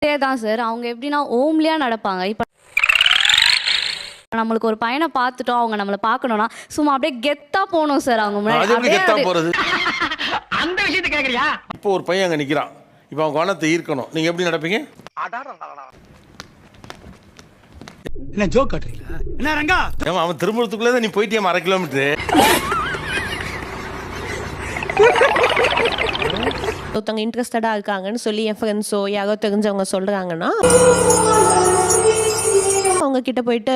அதேதான் சார். அவங்க எப்படின்னா ஓம்லியா நடப்பாங்க. இப்ப நம்மளுக்கு ஒரு பையனை பார்த்துட்டோம், அவங்க நம்மள பார்க்கணும்னா, சும்மா அப்படியே கெத்தா போணும் சார் அவங்க முன்னாடி. அது எப்படி அப்படியே கெத்தா போறது? அந்த விஷயத்தை கேக்குறியா? இப்போ ஒரு பையன் அங்க நிக்கிறான். இப்போ அவன் கவனத்தை ஈர்க்கணும். நீங்க எப்படி நடப்பீங்க? என்ன ஜோக் காட்டுறீங்களா? என்ன ரங்கா? ஏமா அவன் திரும்புறதுக்குள்ளே தான் நீ போயிட்டியா 1/2 கிலோமீட்டர். ஒருத்தவங்க இன்ட்ரெஸ்டடா இருக்காங்கன்னு சொல்லி என் ஃப்ரெண்ட்ஸோ யாரோ தெரிஞ்சவங்க சொல்றாங்கன்னா அவங்க கிட்ட போயிட்டு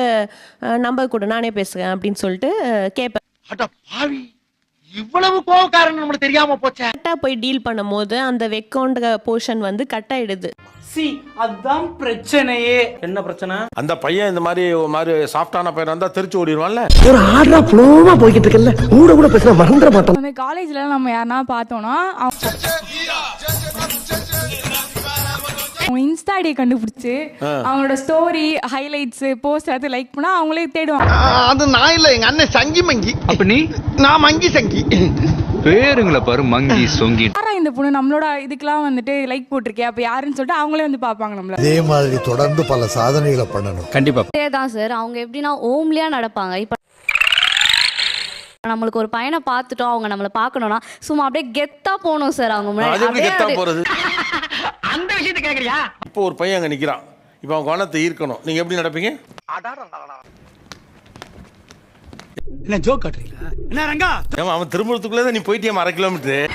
நம்பர் கொடு நானே பேசுறேன் அப்படின்னு சொல்லிட்டு கேட்பேன். அட பாவி, இவ்வளவு கோவக்காரன் நமக்கு தெரியாம போச்சே. கரெக்டாக போய் டீல் பண்ணும்போது அந்த வெக்கோன்ற போர்ஷன் வந்து கட் ஆயிடுது. அதான் பிரச்சனையே. என்ன பிரச்சனை? அந்த பையன் இந்த மாதிரி ஒரு மாதிரி சாஃப்டான பையன் வந்தா தெரிச்சு ஓடிடுவான்ல. ஒரு ஆர்டரா ஃப்ளோவா போய்கிட்டு இருக்கல, கூட பேசினா மறந்துட மாட்டோம். அந்த காலேஜ்ல நம்ம யாரனா பார்த்தோம்னா அவங்க இன்ஸ்டா ஐடியை கண்டுபிடிச்சு அவங்களோட ஸ்டோரி ஹைலைட்ஸ் போஸ்ட் எடுத்து லைக் பண்ணா அவங்களே தேடுவாங்க. அது நான் இல்ல, எங்க அண்ணன் சங்கி மங்கி. அப்ப நீ? நான் மங்கி சங்கி. பேருங்களை பாரு, மங்கி சொங்கி. யாரா இந்த பொண்ணு நம்மளோட இதுக்கெல்லாம் வந்துட்டு லைக் போட்டிருக்கே, அப்ப யாருன்னு சொல்லிட்டு அவங்களே வந்து பார்ப்பாங்க நம்மள. இதே மாதிரி தொடர்ந்து பல சாதனைகளை பண்ணணும். கண்டிப்பா. அதேதான் சார். அவங்க எப்படின்னா ஓம்லியா நடப்பாங்க. இப்ப நம்மளுக்கு ஒரு பையனை பார்த்துட்டோம், அவங்க நம்மள பார்க்கணும்னா, சும்மா அப்படியே கெத்தா போணும் சார் அவங்க முன்னாடி. அது எப்படி கெத்தா அப்படியே போறது? அந்த விஷயத்தை கேக்குறியா? இப்போ ஒரு பையன் அங்க நிக்கிறான். இப்போ அவன் கவனத்தை ஈர்க்கணும். நீங்க எப்படி நடப்பீங்க? என்ன ஜோக் காட்டுறீங்களா? என்ன ரங்கா? ஏமா அவன் திரும்புறதுக்குள்ளே தான் நீ போயிட்டியா 1/2 கிலோமீட்டர்.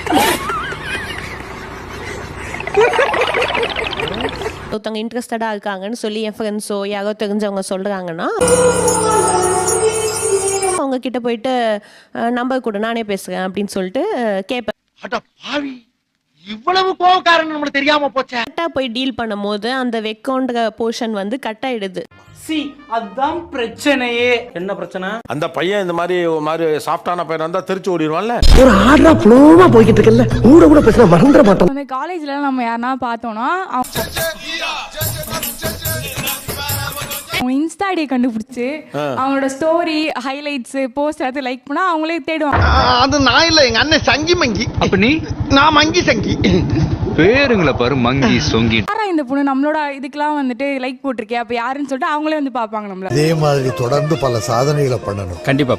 ஒருத்தவங்க இன்ட்ரெஸ்டடா இருக்காங்கன்னு சொல்லி என் ஃப்ரெண்ட்ஸோ யாரோ தெரிஞ்சவங்க சொல்றாங்கன்னா அவங்க கிட்ட போயிட்டு நம்பர் கொடு நானே பேசுறேன் அப்படின்னு சொல்லிட்டு கேட்பேன். அட பாவி, இவ்வளவு கோவக்காரன் நமக்கு தெரியாம போச்சே. கரெக்டாக போய் டீல் பண்ணும்போது அந்த வெக்கோன்ற போர்ஷன் வந்து கட் ஆயிடுது. அதான் பிரச்சனையே. என்ன பிரச்சனை? அந்த பையன் இந்த மாதிரி ஒரு மாதிரி சாஃப்டான பையன் வந்தா தெரிச்சு ஓடிடுவான்ல. ஒரு ஆர்டரா ஃப்ளோவா போய்கிட்டு இருக்கல, கூட பேசினா மறந்துட மாட்டோம். அந்த காலேஜ்ல நம்ம யாரனா பார்த்தோம்னா அவங்க இன்ஸ்டா ஐடியை கண்டுபிடிச்சு அவங்களோட ஸ்டோரி ஹைலைட்ஸ் போஸ்ட் எடுத்து லைக் பண்ணா அவங்களே தேடுவாங்க. அது நான் இல்ல, எங்க அண்ணன் சங்கி மங்கி. அப்ப நீ? நான் மங்கி சங்கி. பேருங்களை பாரு, மங்கி சொங்கி. யாரா இந்த பொண்ணு நம்மளோட இதுக்கெல்லாம் வந்துட்டு லைக் போட்டிருக்கே, அப்ப யாருன்னு சொல்லிட்டு அவங்களே வந்து பார்ப்பாங்க நம்மள. இதே மாதிரி தொடர்ந்து பல சாதனைகளை பண்ணணும். கண்டிப்பா.